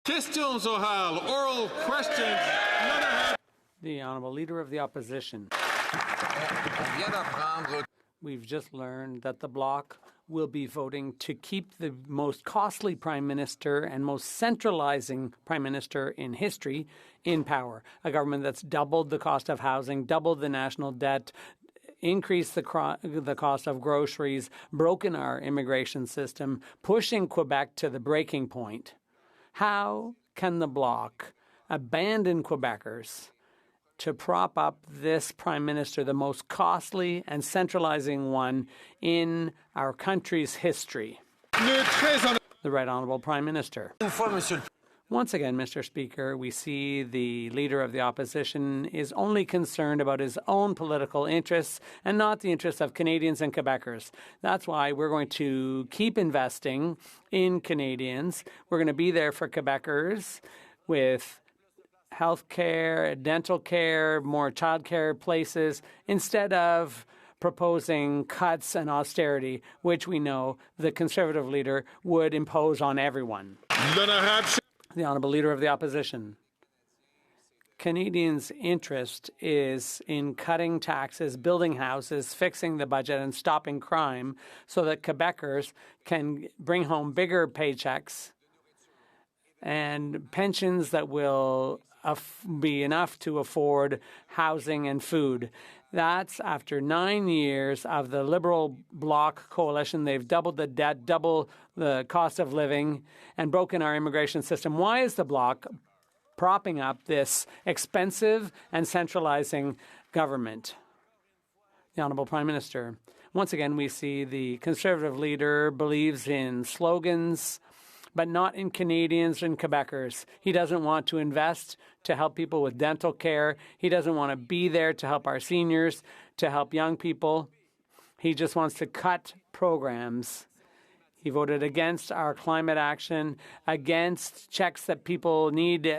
Questions orales, oral questions. The Honourable Leader of the Opposition. We've just learned that the Bloc will be voting to keep the most costly Prime Minister and most centralizing Prime Minister in history in power. A government that's doubled the cost of housing, doubled the national debt, increased the cost of groceries, broken our immigration system, pushing Quebec to the breaking point. How can the Bloc abandon Quebecers to prop up this Prime Minister, the most costly and centralizing one in our country's history? The Right Honourable Prime Minister. Once again, Mr. Speaker, we see the Leader of the Opposition is only concerned about his own political interests and not the interests of Canadians and Quebecers. That's why we're going to keep investing in Canadians. We're going to be there for Quebecers with health care, dental care, more child care places, instead of proposing cuts and austerity, which we know the Conservative leader would impose on everyone. The Honourable Leader of the Opposition. Canadians' interest is in cutting taxes, building houses, fixing the budget, and stopping crime so that Quebecers can bring home bigger paychecks and pensions that will be enough to afford housing and food. That's after 9 years of the Liberal Bloc coalition. They've doubled the debt, doubled the cost of living, and broken our immigration system. Why is the Bloc propping up this expensive and centralizing government? The Honourable Prime Minister. Once again, we see the Conservative leader believes in slogans, but not in Canadians and Quebecers. He doesn't want to invest to help people with dental care. He doesn't want to be there to help our seniors, to help young people. He just wants to cut programs. He voted against our climate action, against checks that people need,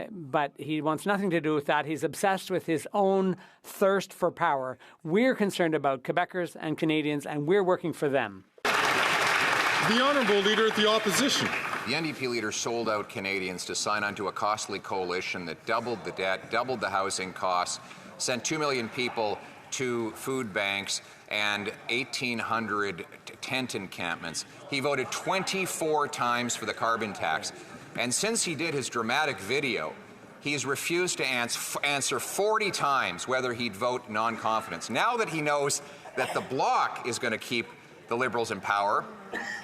but he wants nothing to do with that. He's obsessed with his own thirst for power. We're concerned about Quebecers and Canadians, and we're working for them. The Honourable Leader of the Opposition. The NDP leader sold out Canadians to sign on to a costly coalition that doubled the debt, doubled the housing costs, sent 2 million people to food banks and 1,800 tent encampments. He voted 24 times for the carbon tax. And since he did his dramatic video, he's refused to answer 40 times whether he'd vote non-confidence. Now that he knows that the Bloc is going to keep the Liberals in power,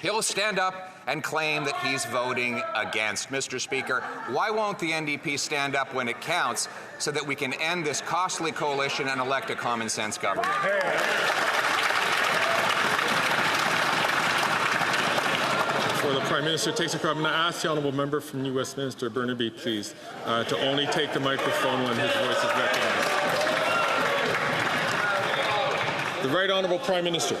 he'll stand up and claim that he's voting against. Mr. Speaker, why won't the NDP stand up when it counts so that we can end this costly coalition and elect a common-sense government? Before the Prime Minister takes a question, I'm going to ask the Honourable Member from New Westminster, Burnaby, please, to only take the microphone when his voice is recognized. The Right Honourable Prime Minister.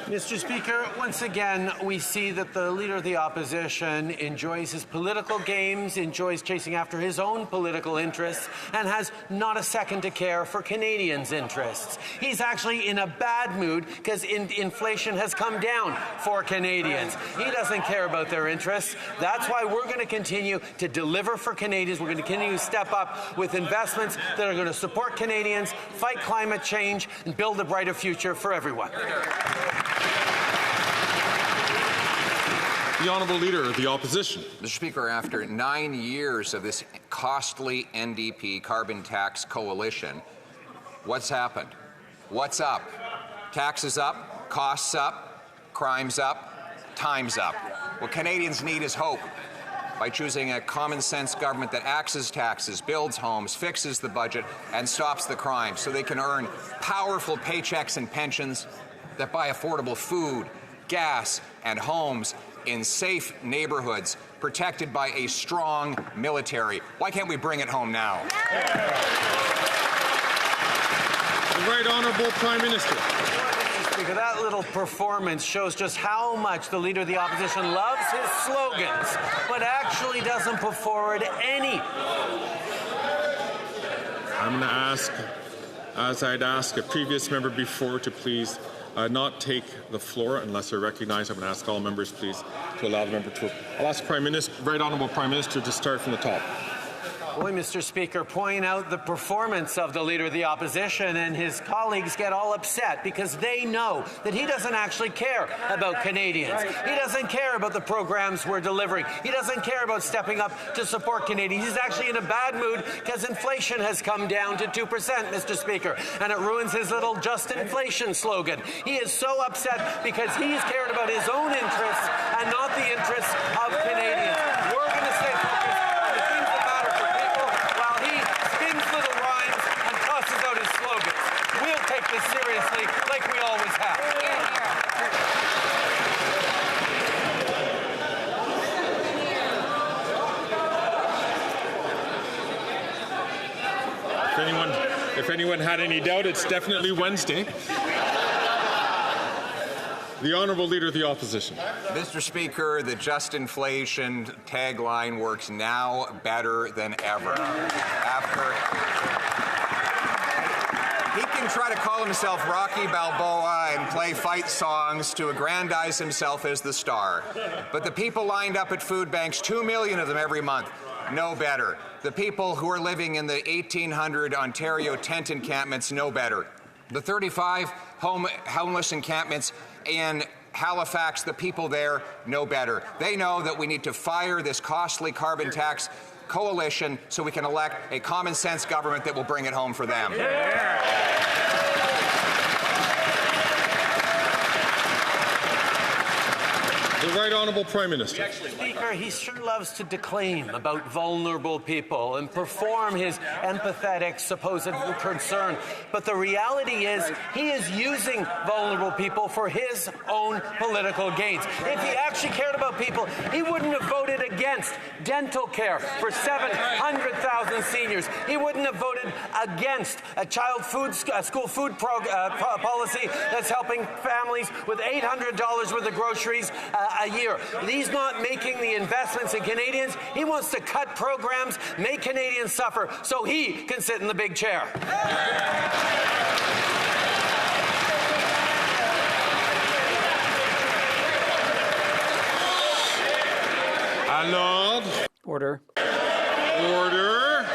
Mr. Speaker, once again, we see that the Leader of the Opposition enjoys his political games, enjoys chasing after his own political interests, and has not a second to care for Canadians' interests. He's actually in a bad mood because inflation has come down for Canadians. He doesn't care about their interests. That's why we're going to continue to deliver for Canadians. We're going to continue to step up with investments that are going to support Canadians, fight climate change, and build a brighter future for everyone. The Honourable Leader of the Opposition. Mr. Speaker, after 9 years of this costly NDP carbon tax coalition, what's happened? What's up? Taxes up, costs up, crimes up, time's up. What Canadians need is hope. By choosing a common-sense government that axes taxes, builds homes, fixes the budget, and stops the crime so they can earn powerful paychecks and pensions that buy affordable food, gas, and homes in safe neighborhoods, protected by a strong military. Why can't we bring it home now? The Right Honourable Prime Minister. Mr. Speaker, that little performance shows just how much the Leader of the Opposition loves his slogans, but actually doesn't put forward any. I'm going to ask, as I'd ask a previous member before, to please not take the floor unless they're recognized. I'm going to ask all members, please, to allow the member to. I'll ask Right Honourable Prime Minister to start from the top. Boy, Mr. Speaker, point out the performance of the Leader of the Opposition, and his colleagues get all upset because they know that he doesn't actually care about Canadians. He doesn't care about the programs we're delivering. He doesn't care about stepping up to support Canadians. He's actually in a bad mood because inflation has come down to 2%, Mr. Speaker, and it ruins his little just inflation slogan. He is so upset because he's cared about his own interests and not the interests of Canadians. We're going to stay focused on the things that matter for people while he spins little rhymes and tosses out his slogans. We'll take this seriously like we always have. If anyone had any doubt, it's definitely Wednesday. The Honourable Leader of the Opposition. Mr. Speaker, the just inflation tagline works now better than ever. He can try to call himself Rocky Balboa and play fight songs to aggrandize himself as the star. But the people lined up at food banks, 2 million of them every month, know better. The people who are living in the 1,800 Ontario tent encampments know better. The 35 homeless encampments in Halifax, the people there know better. They know that we need to fire this costly carbon tax coalition so we can elect a common sense government that will bring it home for them. The Right Honourable Prime Minister. Speaker, he sure loves to declaim about vulnerable people and perform his empathetic supposed concern. But the reality is he is using vulnerable people for his own political gains. If he actually cared about people, he wouldn't have voted against dental care for 700,000 seniors. He wouldn't have voted against a school food policy that's helping families with $800 worth of groceries a year. He's not making the investments in Canadians. He wants to cut programs, make Canadians suffer, so he can sit in the big chair. Alors. Order. Order.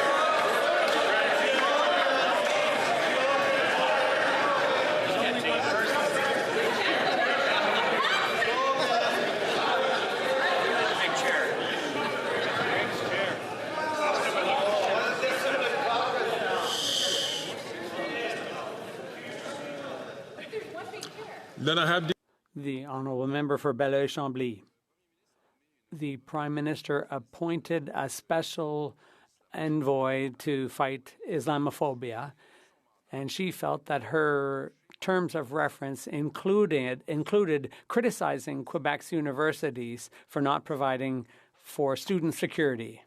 Then I have the Honourable Member for Belleuil-Chambly. The Prime Minister appointed a special envoy to fight Islamophobia, and she felt that her terms of reference included criticizing Quebec's universities for not providing for student security.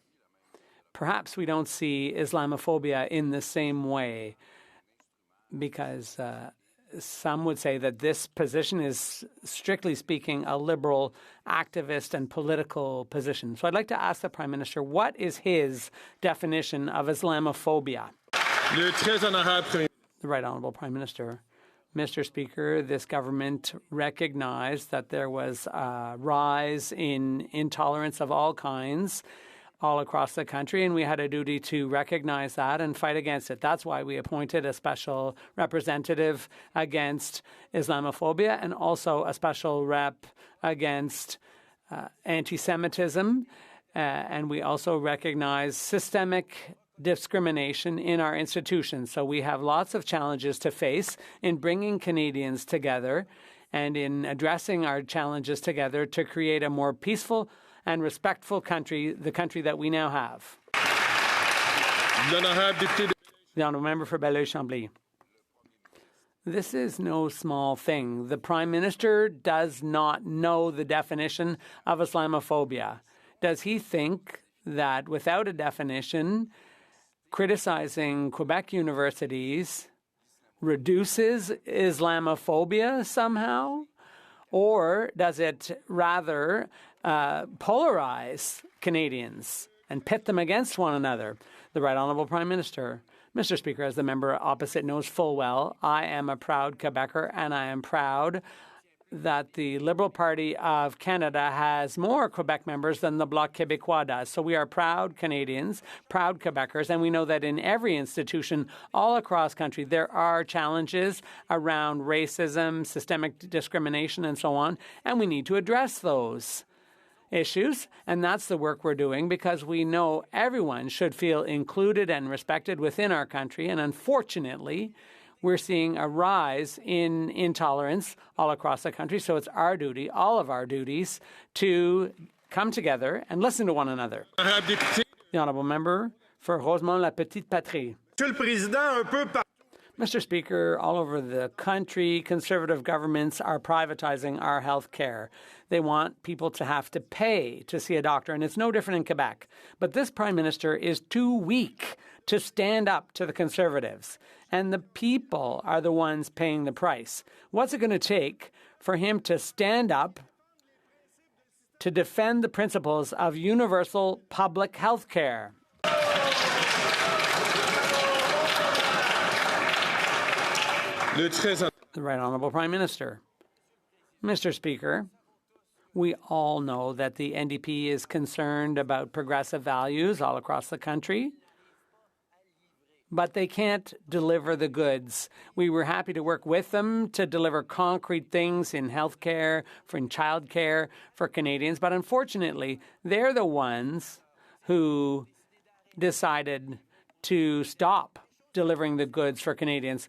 Perhaps we don't see Islamophobia in the same way because some would say that this position is, strictly speaking, a liberal activist and political position. So I'd like to ask the Prime Minister, what is his definition of Islamophobia? The Right Honourable Prime Minister. Mr. Speaker, this government recognized that there was a rise in intolerance of all kinds all across the country, and we had a duty to recognize that and fight against it. That's why we appointed a special representative against Islamophobia and also a special rep against anti-Semitism. And we also recognize systemic discrimination in our institutions. So we have lots of challenges to face in bringing Canadians together and in addressing our challenges together to create a more peaceful and respectful country, the country that we now have. The Honourable Member for Belleuil-Chambly. This is no small thing. The Prime Minister does not know the definition of Islamophobia. Does he think that without a definition, criticizing Quebec universities reduces Islamophobia somehow? Or does it rather polarize Canadians and pit them against one another? The Right Honourable Prime Minister. Mr. Speaker, as the member opposite knows full well, I am a proud Quebecer, and I am proud that the Liberal Party of Canada has more Quebec members than the Bloc Québécois does. So we are proud Canadians, proud Quebecers, and we know that in every institution all across country there are challenges around racism, systemic discrimination, and so on, and we need to address those issues, and that's the work we're doing because we know everyone should feel included and respected within our country, and unfortunately, we're seeing a rise in intolerance all across the country. So it's our duty, all of our duties, to come together and listen to one another. The honourable member for Rosemont-la-Petite-Patrie. Mr. Speaker, all over the country, Conservative governments are privatizing our health care. They want people to have to pay to see a doctor, and it's no different in Quebec. But this Prime Minister is too weak to stand up to the Conservatives, and the people are the ones paying the price. What's it going to take for him to stand up to defend the principles of universal public health care? The Right Honourable Prime Minister. Mr. Speaker, we all know that the NDP is concerned about progressive values all across the country, but they can't deliver the goods. We were happy to work with them to deliver concrete things in healthcare, in childcare for Canadians, but unfortunately, they're the ones who decided to stop delivering the goods for Canadians.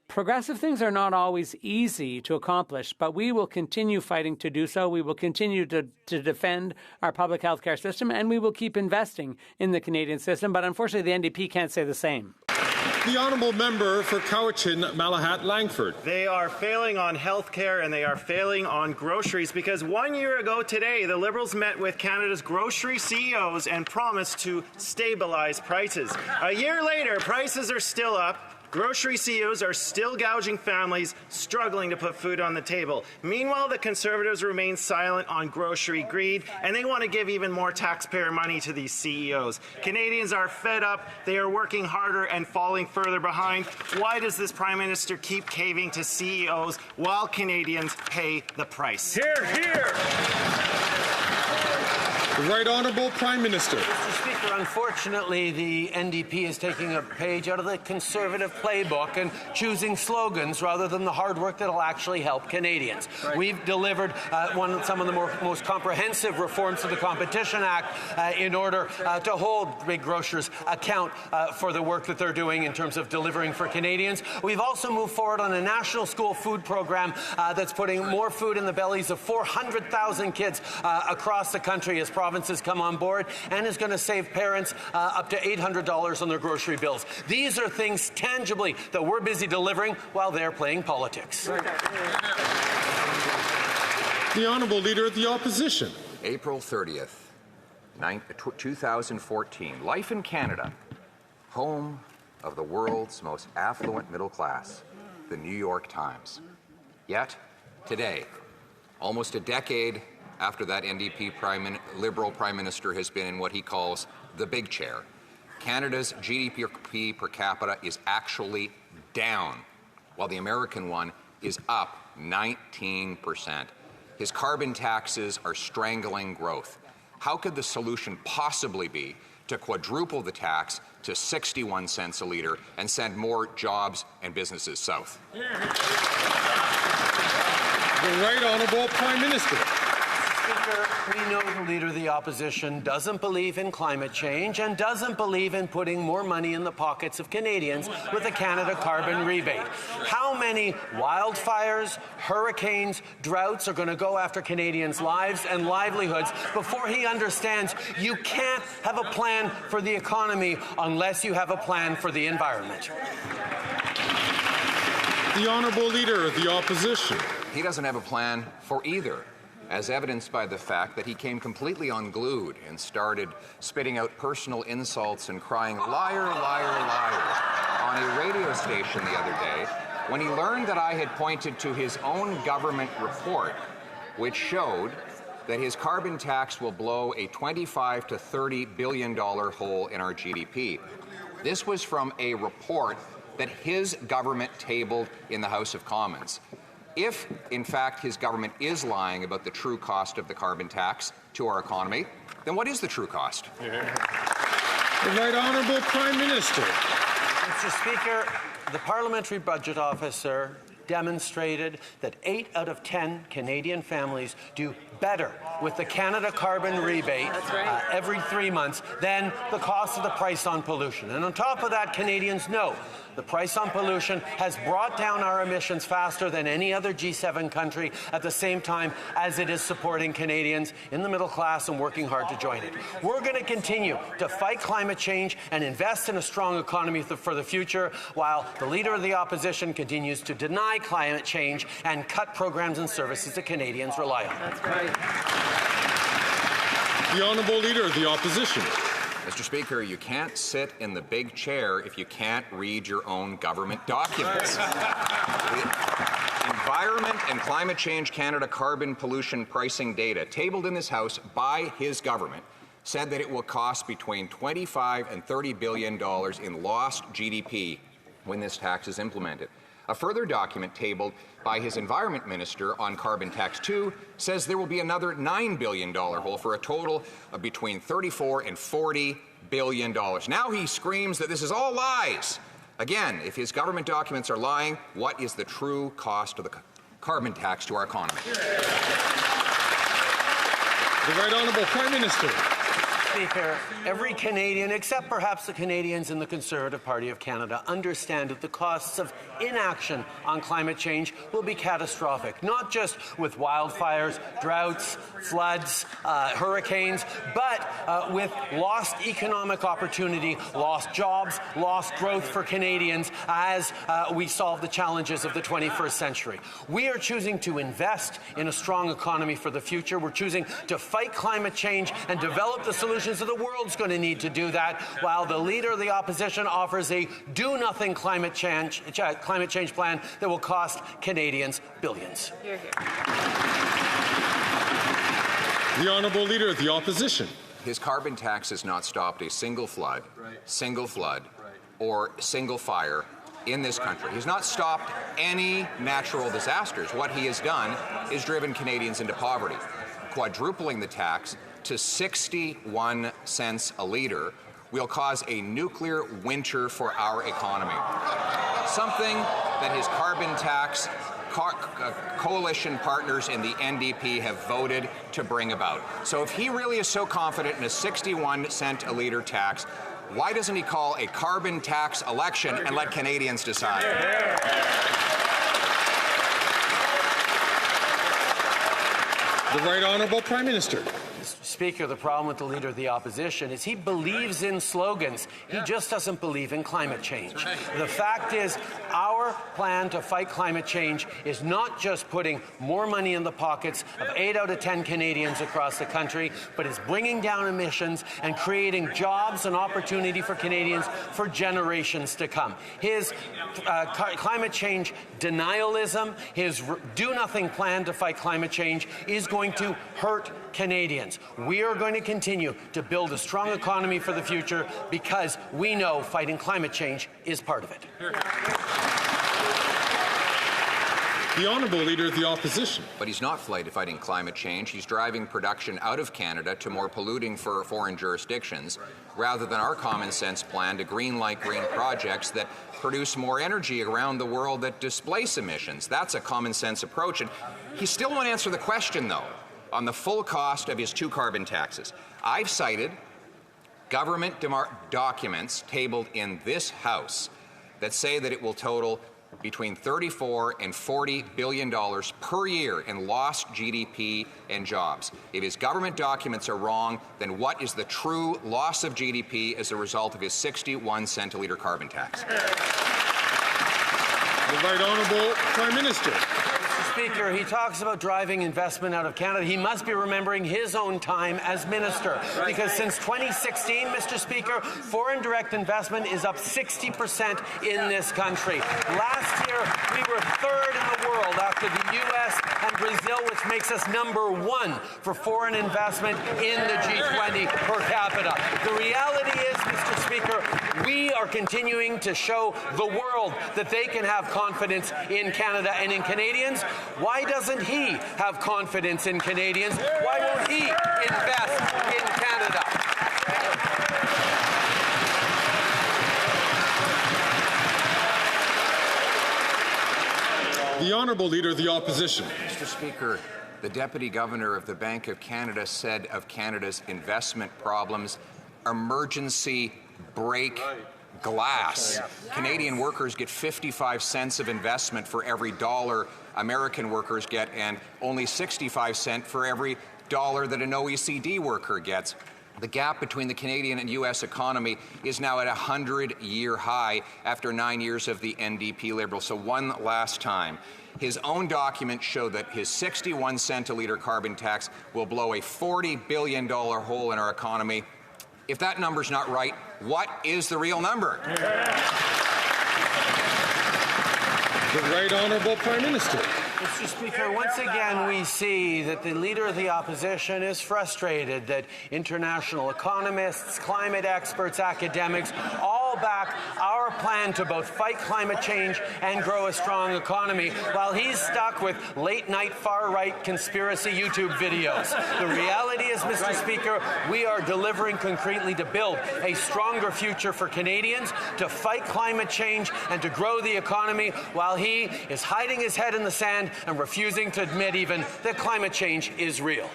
Progressive things are not always easy to accomplish, but we will continue fighting to do so. We will continue to defend our public health care system, and we will keep investing in the Canadian system. But unfortunately, the NDP can't say the same. The honourable member for Cowichan, Malahat, Langford. They are failing on health care and they are failing on groceries because 1 year ago today, the Liberals met with Canada's grocery CEOs and promised to stabilize prices. A year later, prices are still up. Grocery CEOs are still gouging families struggling to put food on the table. Meanwhile, the Conservatives remain silent on grocery greed, and they want to give even more taxpayer money to these CEOs. Canadians are fed up. They are working harder and falling further behind. Why does this Prime Minister keep caving to CEOs while Canadians pay the price? Hear, hear. The Right Honourable Prime Minister. Mr. Speaker, unfortunately, the NDP is taking a page out of the Conservative playbook and choosing slogans rather than the hard work that will actually help Canadians. Right. We've delivered some of the most comprehensive reforms to the Competition Act in order to hold big grocers account for the work that they're doing in terms of delivering for Canadians. We've also moved forward on a national school food program that's putting more food in the bellies of 400,000 kids across the country as provinces come on board, and is going to save parents up to $800 on their grocery bills. These are things tangibly that we're busy delivering while they're playing politics. The Honourable Leader of the Opposition. April 30th, 2014. Life in Canada, home of the world's most affluent middle class, the New York Times. Yet, today, almost a decade after that NDP Liberal Prime Minister has been in what he calls the big chair, Canada's GDP per capita is actually down, while the American one is up 19%. His carbon taxes are strangling growth. How could the solution possibly be to quadruple the tax to 61 cents a litre and send more jobs and businesses south? The Right Honourable Prime Minister. Speaker, we know the Leader of the Opposition doesn't believe in climate change and doesn't believe in putting more money in the pockets of Canadians with the Canada carbon rebate. How many wildfires, hurricanes, droughts are going to go after Canadians' lives and livelihoods before he understands you can't have a plan for the economy unless you have a plan for the environment? The Honourable Leader of the Opposition. He doesn't have a plan for either, as evidenced by the fact that he came completely unglued and started spitting out personal insults and crying, "Liar, liar, liar," on a radio station the other day when he learned that I had pointed to his own government report, which showed that his carbon tax will blow a $25 to $30 billion hole in our GDP. This was from a report that his government tabled in the House of Commons. If, in fact, his government is lying about the true cost of the carbon tax to our economy, then what is the true cost? The Right Honourable Prime Minister. Mr. Speaker, the Parliamentary Budget Officer demonstrated that 8 out of 10 Canadian families do better with the Canada carbon rebate every 3 months than the cost of the price on pollution. And on top of that, Canadians know the price on pollution has brought down our emissions faster than any other G7 country at the same time as it is supporting Canadians in the middle class and working hard to join it. We're going to continue to fight climate change and invest in a strong economy for the future, while the Leader of the Opposition continues to deny climate change and cut programs and services that Canadians rely on. That's right. The Honourable Leader of the Opposition. Mr. Speaker, you can't sit in the big chair if you can't read your own government documents. The Environment and Climate Change Canada carbon pollution pricing data tabled in this House by his government said that it will cost between $25 and $30 billion in lost GDP when this tax is implemented. A further document tabled by his Environment Minister on Carbon Tax 2 says there will be another $9 billion hole for a total of between $34 and $40 billion. Now he screams that this is all lies. Again, if his government documents are lying, what is the true cost of the carbon tax to our economy? The Right Honourable Prime Minister. Speaker, every Canadian, except perhaps the Canadians in the Conservative Party of Canada, understand that the costs of inaction on climate change will be catastrophic, not just with wildfires, droughts, floods, hurricanes, but with lost economic opportunity, lost jobs, lost growth for Canadians as we solve the challenges of the 21st century. We are choosing to invest in a strong economy for the future. We're choosing to fight climate change and develop the solutions that the world's going to need to do that, while the Leader of the Opposition offers a do-nothing climate change plan that will cost Canadians billions. Hear, hear. The Honourable Leader of the Opposition. His carbon tax has not stopped a single flood, or single fire in this country. He's not stopped any natural disasters. What he has done is driven Canadians into poverty. Quadrupling the tax to 61 cents a litre will cause a nuclear winter for our economy. Something that his carbon tax coalition partners in the NDP have voted to bring about. So if he really is so confident in a 61 cent a litre tax, why doesn't he call a carbon tax election and let Canadians decide? The Right Honourable Prime Minister. Speaker, the problem with the Leader of the Opposition is he believes in slogans. He just doesn't believe in climate change. The fact is, our plan to fight climate change is not just putting more money in the pockets of 8 out of 10 Canadians across the country, but is bringing down emissions and creating jobs and opportunity for Canadians for generations to come. His climate change denialism, his do-nothing plan to fight climate change is going to hurt Canadians. We are going to continue to build a strong economy for the future because we know fighting climate change is part of it. The Honourable Leader of the Opposition. But he's not fighting climate change. He's driving production out of Canada to more polluting for foreign jurisdictions, rather than our common sense plan to green-light green projects that produce more energy around the world that displace emissions. That's a common sense approach. And he still won't answer the question, though, on the full cost of his 2 carbon taxes. I've cited government documents tabled in this House that say that it will total between $34 and $40 billion per year in lost GDP and jobs. If his government documents are wrong, then what is the true loss of GDP as a result of his 61 cent a litre carbon tax? The Right Honourable Prime Minister. Speaker, he talks about driving investment out of Canada. He must be remembering his own time as minister, because since 2016, Mr. Speaker, foreign direct investment is up 60% in this country. Last year, we were 3rd in the world after the U.S. and Brazil, which makes us #1 for foreign investment in the G20 per capita. The reality is, Mr. Speaker, we are continuing to show the world that they can have confidence in Canada and in Canadians. Why doesn't he have confidence in Canadians? Why won't he invest in Canada? The Honourable Leader of the Opposition. Mr. Speaker, the Deputy Governor of the Bank of Canada said of Canada's investment problems, emergency break glass. Canadian workers get 55 cents of investment for every dollar American workers get, and only 65 cents for every dollar that an OECD worker gets. The gap between the Canadian and U.S. economy is now at a 100-year high after 9 years of the NDP Liberal. So one last time, his own documents show that his 61 cent a litre carbon tax will blow a $40 billion hole in our economy. If that number's not right, what is the real number? The Right Honourable Prime Minister. Mr. Speaker, once again we see that the Leader of the Opposition is frustrated that international economists, climate experts, academics all back our plan to both fight climate change and grow a strong economy, while he's stuck with late-night far-right conspiracy YouTube videos. The reality is, Mr. Speaker, we are delivering concretely to build a stronger future for Canadians, to fight climate change and to grow the economy, while he is hiding his head in the sand and refusing to admit even that climate change is real.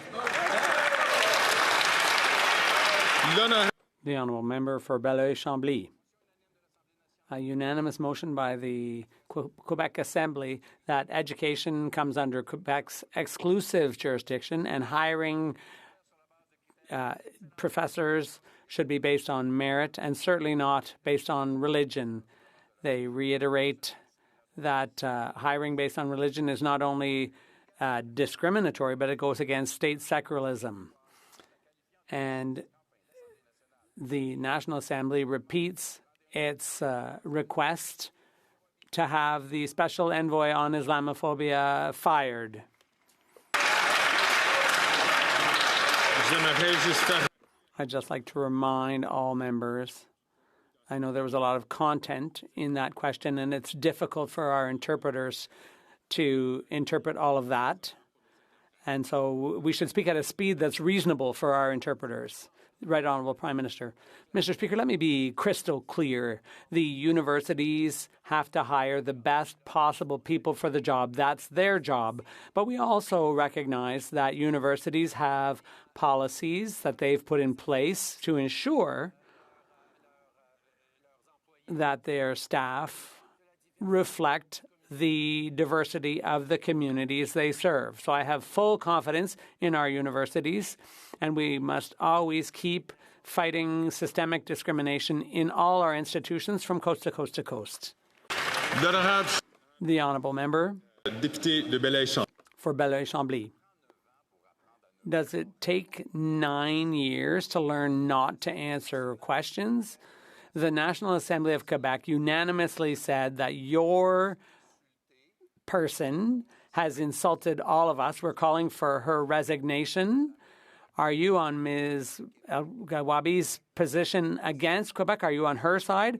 The Honourable Member for Belleuil-Chambly. A unanimous motion by the Quebec Assembly that education comes under Quebec's exclusive jurisdiction and hiring professors should be based on merit and certainly not based on religion. They reiterate that hiring based on religion is not only discriminatory, but it goes against state secularism. And the National Assembly repeats its request to have the special envoy on Islamophobia fired. I'd just like to remind all members, I know there was a lot of content in that question, and it's difficult for our interpreters to interpret all of that. And so we should speak at a speed that's reasonable for our interpreters. Right Honourable Prime Minister. Mr. Speaker, let me be crystal clear. The universities have to hire the best possible people for the job. That's their job. But we also recognize that universities have policies that they've put in place to ensure that their staff reflect the diversity of the communities they serve. So I have full confidence in our universities, and we must always keep fighting systemic discrimination in all our institutions from coast to coast to coast. The Honourable Member for Belleuil-Chambly. Does it take 9 years to learn not to answer questions? The National Assembly of Quebec unanimously said that your person has insulted all of us. We're calling for her resignation. Are you on Ms. El-Gawabi's position against Quebec? Are you on her side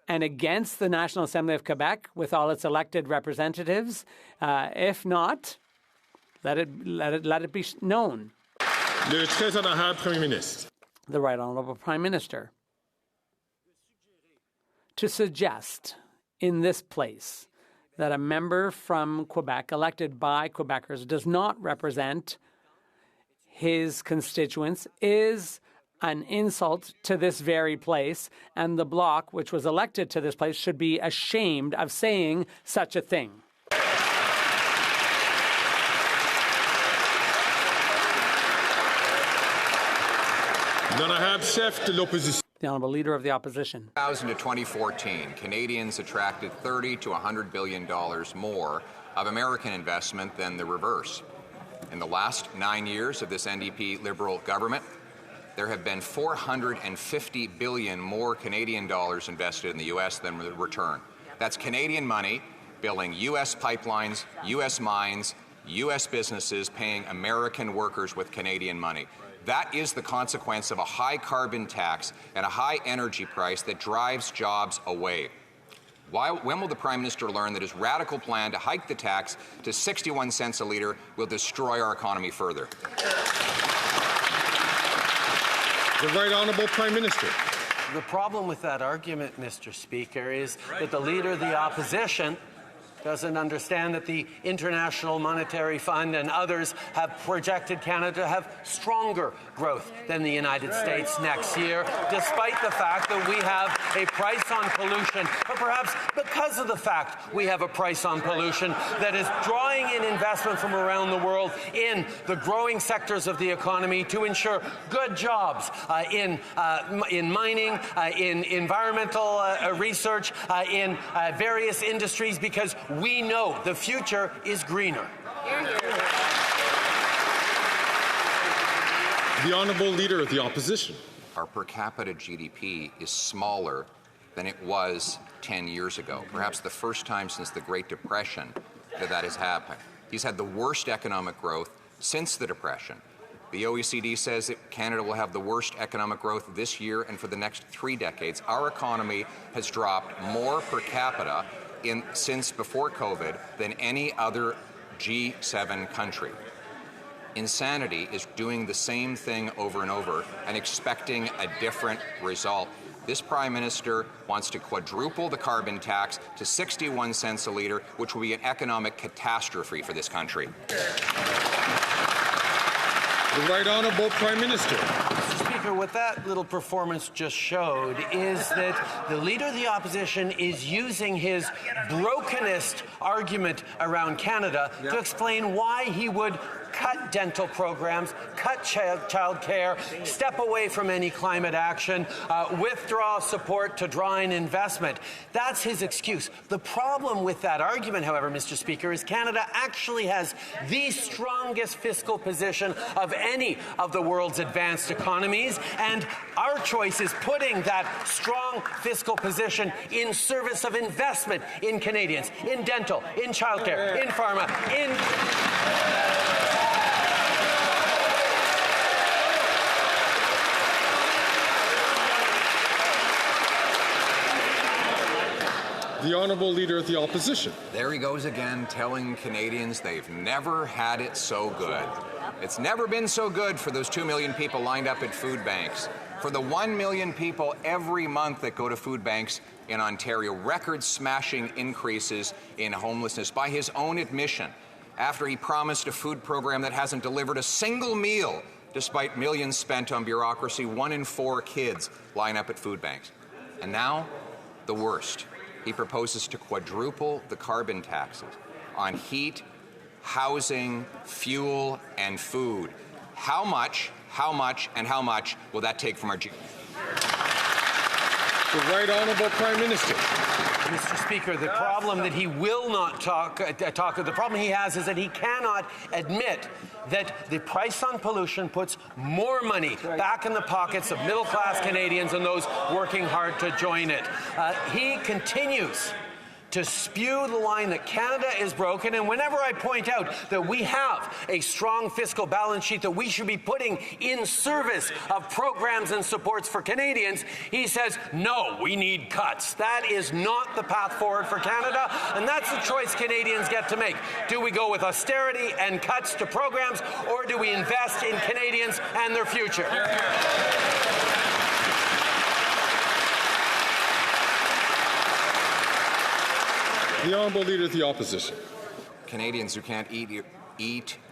and against the National Assembly of Quebec with all its elected representatives? If not, let it be known. Le Très Honorable Premier Ministre. The Right Honourable Prime Minister. To suggest in this place that a member from Quebec elected by Quebecers does not represent his constituents is an insult to this very place, and the Bloc, which was elected to this place, should be ashamed of saying such a thing. The Honourable Leader of the Opposition. 2000 to 2014, Canadians attracted $30 to $100 billion more of American investment than the reverse. In the last 9 years of this NDP Liberal government, there have been $450 billion more Canadian dollars invested in the U.S. than the return. That's Canadian money building U.S. pipelines, U.S. mines, U.S. businesses paying American workers with Canadian money. That is the consequence of a high carbon tax and a high energy price that drives jobs away. When will the Prime Minister learn that his radical plan to hike the tax to 61 cents a litre will destroy our economy further? The Right Honourable Prime Minister. The problem with that argument, Mr. Speaker, is that the Leader of the Opposition doesn't understand that the International Monetary Fund and others have projected Canada to have stronger growth than the United States next year, despite the fact that we have a price on pollution, but perhaps because of the fact we have a price on pollution that is drawing in investment from around the world in the growing sectors of the economy to ensure good jobs in mining, in environmental research, in various industries, because we know the future is greener. The Honourable Leader of the Opposition. Our per capita GDP is smaller than it was 10 years ago, perhaps the first time since the Great Depression that has happened. He's had the worst economic growth since the Depression. The OECD says that Canada will have the worst economic growth this year and for the next 3 decades. Our economy has dropped more per capita since before COVID than any other G7 country. Insanity is doing the same thing over and over and expecting a different result. This Prime Minister wants to quadruple the carbon tax to 61 cents a litre, which will be an economic catastrophe for this country. The Right Honourable Prime Minister. Mr. Speaker, what that little performance just showed is that the Leader of the Opposition is using his brokenest argument around Canada to explain why he would cut dental programs, cut child care, step away from any climate action, withdraw support to draw in investment. That's his excuse. The problem with that argument, however, Mr. Speaker, is Canada actually has the strongest fiscal position of any of the world's advanced economies, and our choice is putting that strong fiscal position in service of investment in Canadians, in dental, in childcare, in pharma, in... The Honourable Leader of the Opposition. There he goes again, telling Canadians they've never had it so good. It's never been so good for those 2 million people lined up at food banks. For the 1 million people every month that go to food banks in Ontario, record-smashing increases in homelessness by his own admission, after he promised a food program that hasn't delivered a single meal, despite millions spent on bureaucracy. 1 in 4 kids line up at food banks. And now, the worst. He proposes to quadruple the carbon taxes on heat, housing, fuel, and food. How much, and how much will that take from our GDP? The Right Honourable Prime Minister. Mr. Speaker, the problem that he will not the problem he has is that he cannot admit that the price on pollution puts more money back in the pockets of middle-class Canadians and those working hard to join it. He continues to spew the line that Canada is broken, and whenever I point out that we have a strong fiscal balance sheet that we should be putting in service of programs and supports for Canadians, he says, no, we need cuts. That is not the path forward for Canada, and that's the choice Canadians get to make. Do we go with austerity and cuts to programs, or do we invest in Canadians and their future? The Honourable Leader of the Opposition. Canadians who can't eat,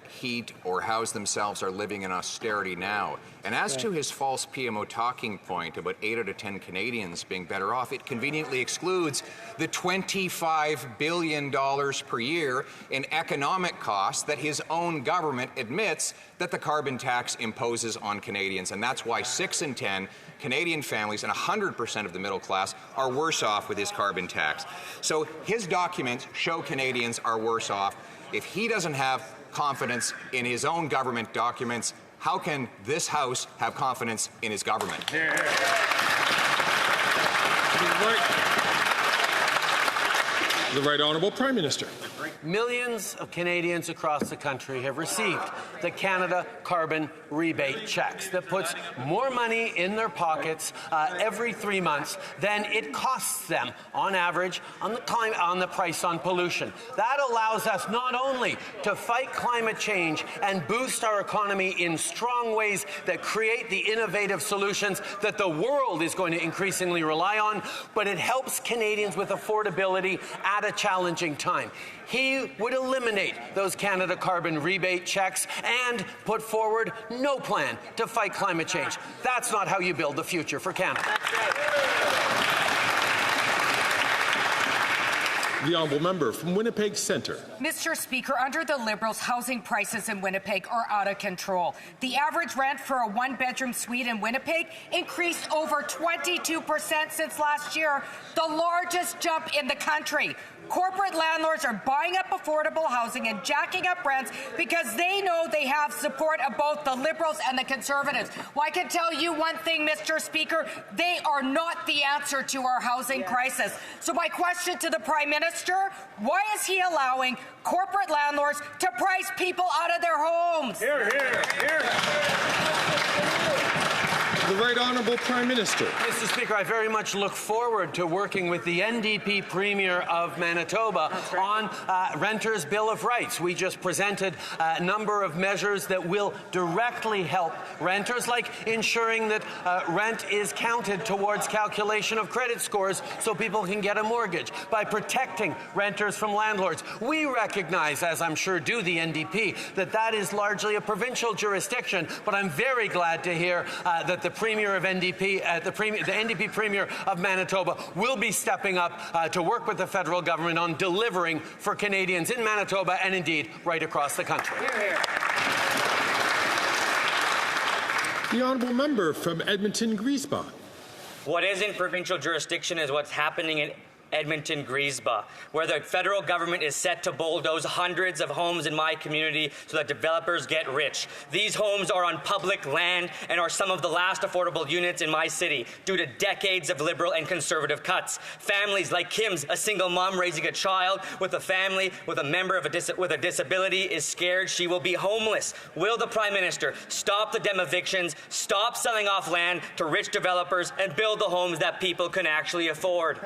heat, or house themselves are living in austerity now. And as to his false PMO talking point about 8 out of 10 Canadians being better off, it conveniently excludes the $25 billion per year in economic costs that his own government admits that the carbon tax imposes on Canadians. And that's why 6 in 10 Canadian families and 100% of the middle class are worse off with his carbon tax. So his documents show Canadians are worse off. If he doesn't have confidence in his own government documents, how can this House have confidence in his government? The Right Honourable Prime Minister. Millions of Canadians across the country have received the Canada Carbon Rebate checks that puts more money in their pockets every 3 months than it costs them on average on the price on pollution. That allows us not only to fight climate change and boost our economy in strong ways that create the innovative solutions that the world is going to increasingly rely on, but it helps Canadians with affordability at a challenging time. He would eliminate those Canada Carbon Rebate checks and put forward no plan to fight climate change. That's not how you build the future for Canada. The Honourable Member from Winnipeg Centre. Mr. Speaker, under the Liberals, housing prices in Winnipeg are out of control. The average rent for a one-bedroom suite in Winnipeg increased over 22% since last year, the largest jump in the country. Corporate landlords are buying up affordable housing and jacking up rents because they know they have support of both the Liberals and the Conservatives. Well, I can tell you one thing, Mr. Speaker, they are not the answer to our housing crisis. So my question to the Prime Minister, why is he allowing corporate landlords to price people out of their homes? Here, here, here. The Right Honourable Prime Minister. Mr. Speaker, I very much look forward to working with the NDP Premier of Manitoba on Renters' Bill of Rights. We just presented a number of measures that will directly help renters, like ensuring that rent is counted towards calculation of credit scores so people can get a mortgage, by protecting renters from landlords. We recognize, as I'm sure do the NDP, that that is largely a provincial jurisdiction, but I'm very glad to hear that the Premier of NDP, the NDP Premier of Manitoba will be stepping up to work with the federal government on delivering for Canadians in Manitoba and indeed right across the country. The Honourable Member from Edmonton-Griesbach. What is in provincial jurisdiction is what's happening in Edmonton-Griesbach, where the federal government is set to bulldoze hundreds of homes in my community so that developers get rich. These homes are on public land and are some of the last affordable units in my city due to decades of Liberal and Conservative cuts. Families like Kim's, a single mom raising a child with a family with a member of with a disability, is scared she will be homeless. Will the Prime Minister stop the dem evictions, stop selling off land to rich developers, and build the homes that people can actually afford?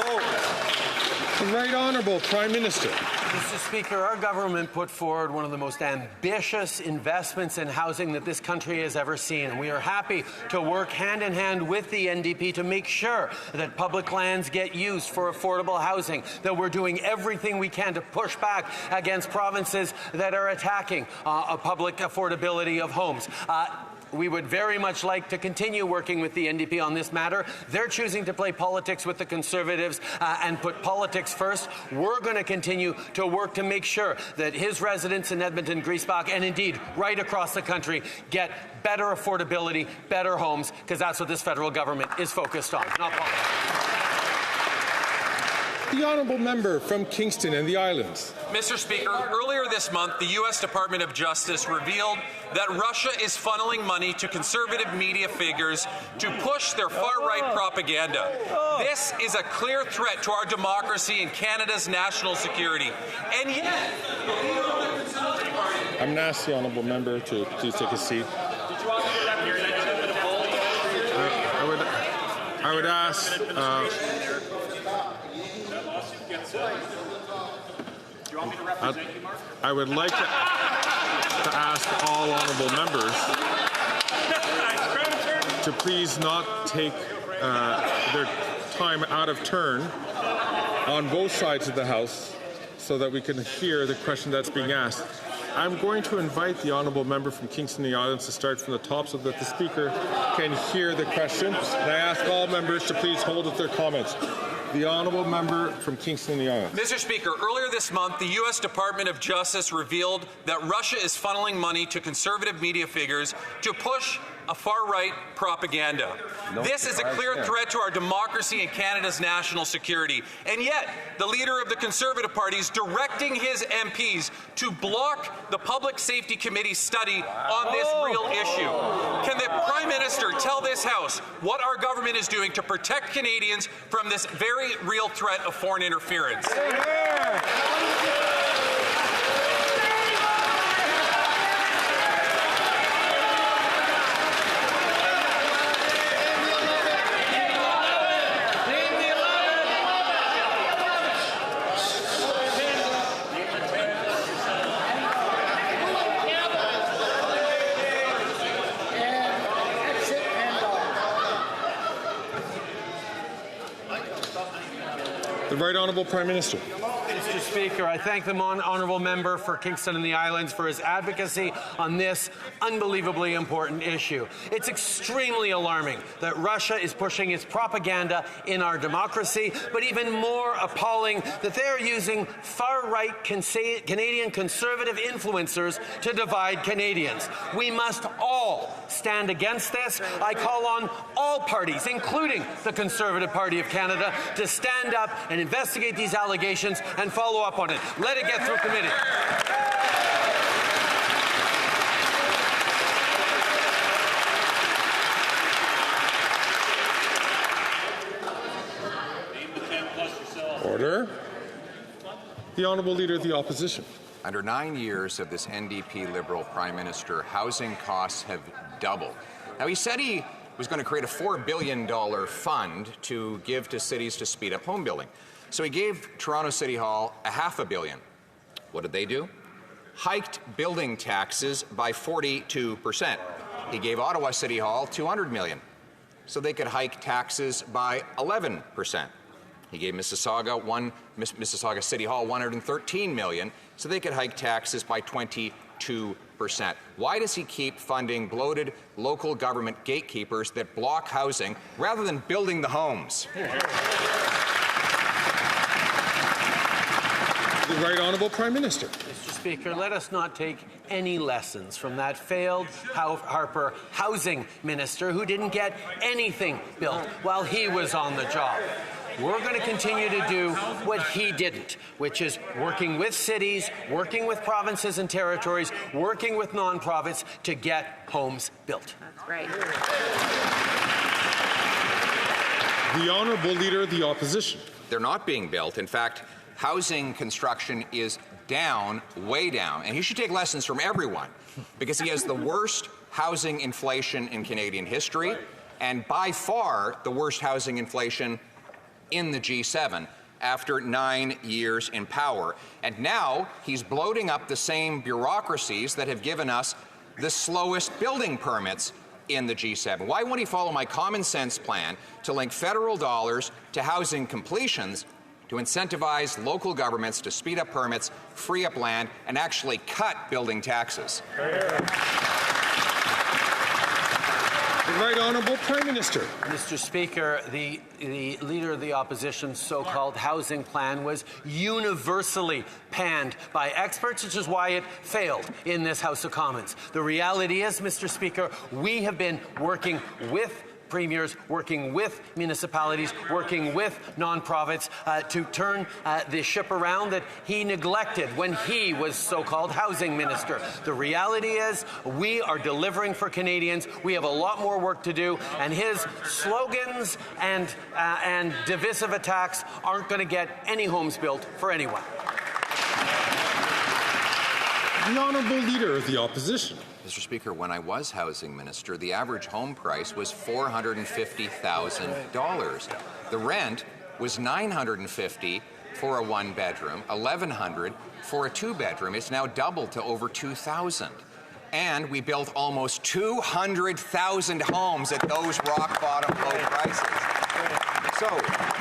The Right Honourable Prime Minister. Mr. Speaker, our government put forward one of the most ambitious investments in housing that this country has ever seen. And we are happy to work hand in hand with the NDP to make sure that public lands get used for affordable housing, that we're doing everything we can to push back against provinces that are attacking public affordability of homes. We would very much like to continue working with the NDP on this matter. They're choosing to play politics with the Conservatives and put politics first. We're going to continue to work to make sure that his residents in Edmonton-Griesbach and indeed right across the country get better affordability, better homes, because that's what this federal government is focused on, not politics. The Honourable Member from Kingston and the Islands. Mr. Speaker, earlier this month, the U.S. Department of Justice revealed that Russia is funneling money to conservative media figures to push their far-right propaganda. This is a clear threat to our democracy and Canada's national security. And yet, I'm going to ask the Honourable Member to please take a seat. I would ask... I would like to ask all honourable members to please not take their time out of turn on both sides of the House so that we can hear the question that's being asked. I'm going to invite the honourable member from Kingston and the Islands to start from the top so that the Speaker can hear the questions. And I ask all members to please hold with their comments. The honourable member from Kingston and the Islands. Mr. Speaker, earlier this month, the U.S. Department of Justice revealed that Russia is funneling money to conservative media figures to push a far-right propaganda. This is a clear threat to our democracy and Canada's national security. And yet, the leader of the Conservative Party is directing his MPs to block the Public Safety Committee's study on this real issue. Can the Prime Minister tell this House what our government is doing to protect Canadians from this very real threat of foreign interference? The Right Honourable Prime Minister. Mr. Speaker, I thank the honourable member for Kingston and the Islands for his advocacy on this unbelievably important issue. It's extremely alarming that Russia is pushing its propaganda in our democracy, but even more appalling that they are using far-right Canadian conservative influencers to divide Canadians. We must all stand against this. I call on all parties, including the Conservative Party of Canada, to stand up and investigate these allegations and follow up on it. Let it get through committee. Order. The Honourable Leader of the Opposition. Under 9 years of this NDP Liberal Prime Minister, housing costs have doubled. Now, he said he was going to create a $4 billion fund to give to cities to speed up home building. So he gave Toronto City Hall $500 million. What did they do? Hiked building taxes by 42%. He gave Ottawa City Hall $200 million, so they could hike taxes by 11%. He gave Mississauga City Hall $113 million, so they could hike taxes by 22%. Why does he keep funding bloated local government gatekeepers that block housing rather than building the homes? The Right Honourable Prime Minister. Mr. Speaker, let us not take any lessons from that failed Harper housing minister who didn't get anything built while he was on the job. We're going to continue to do what he didn't, which is working with cities, working with provinces and territories, working with nonprofits to get homes built. That's right. The Honourable Leader of the Opposition. They're not being built. In fact, housing construction is down, way down. And he should take lessons from everyone because he has the worst housing inflation in Canadian history and by far the worst housing inflation in the G7 after 9 years in power. And now he's bloating up the same bureaucracies that have given us the slowest building permits in the G7. Why won't he follow my common sense plan to link federal dollars to housing completions to incentivize local governments to speed up permits, free up land, and actually cut building taxes? The Right Honourable Prime Minister. Mr. Speaker, the Leader of the Opposition's so-called housing plan was universally panned by experts, which is why it failed in this House of Commons. The reality is, Mr. Speaker, we have been working with premiers, working with municipalities, working with nonprofits to turn the ship around that he neglected when he was so-called housing minister. The reality is we are delivering for Canadians. We have a lot more work to do, and his slogans and divisive attacks aren't going to get any homes built for anyone. The Honourable Leader of the Opposition. Mr. Speaker, when I was housing minister, the average home price was $450,000. The rent was $950 for a one-bedroom, $1,100 for a two-bedroom. It's now doubled to over $2,000. And we built almost 200,000 homes at those rock-bottom low prices. So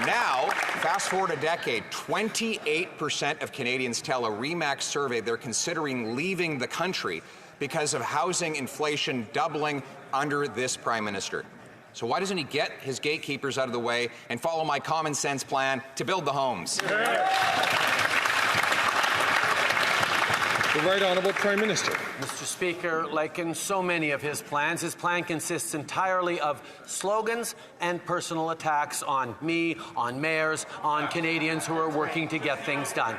now, fast forward a decade, 28% of Canadians tell a RE/MAX survey they're considering leaving the country because of housing inflation doubling under this Prime Minister. So why doesn't he get his gatekeepers out of the way and follow my common sense plan to build the homes? The The Right Honourable Prime Minister. Mr. Speaker, like in so many of his plan consists entirely of slogans and personal attacks on me, on mayors, on Canadians who are working to get things done.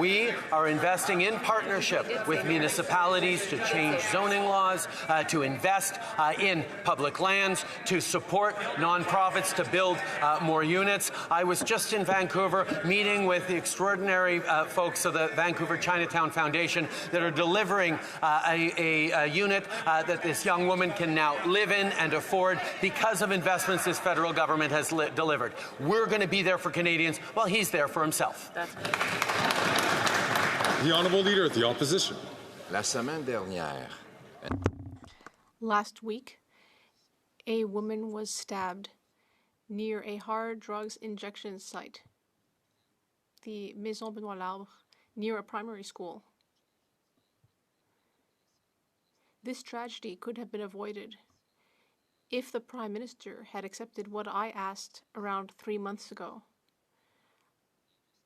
We are investing in partnership with municipalities to change zoning laws, to invest in public lands, to support nonprofits to build more units. I was just in Vancouver meeting with the extraordinary folks of the Vancouver Chinatown Foundation that are delivering a unit that this young woman can now live in and afford because of investments this federal government has delivered. We're going to be there for Canadians while he's there for himself. The Honourable Leader of the Opposition. La semaine dernière. Last week, a woman was stabbed near a hard drugs injection site, the Maison Benoît Labre, near a primary school. This tragedy could have been avoided if the Prime Minister had accepted what I asked around 3 months ago.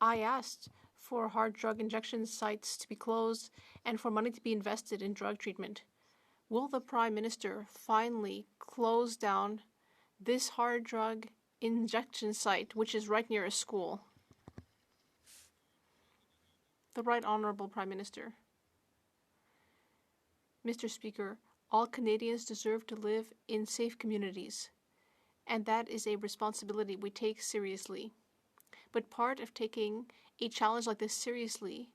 I asked for hard drug injection sites to be closed and for money to be invested in drug treatment. Will the Prime Minister finally close down this hard drug injection site, which is right near a school? The Right Honourable Prime Minister. Mr. Speaker, all Canadians deserve to live in safe communities, and that is a responsibility we take seriously. But part of taking a challenge like this seriously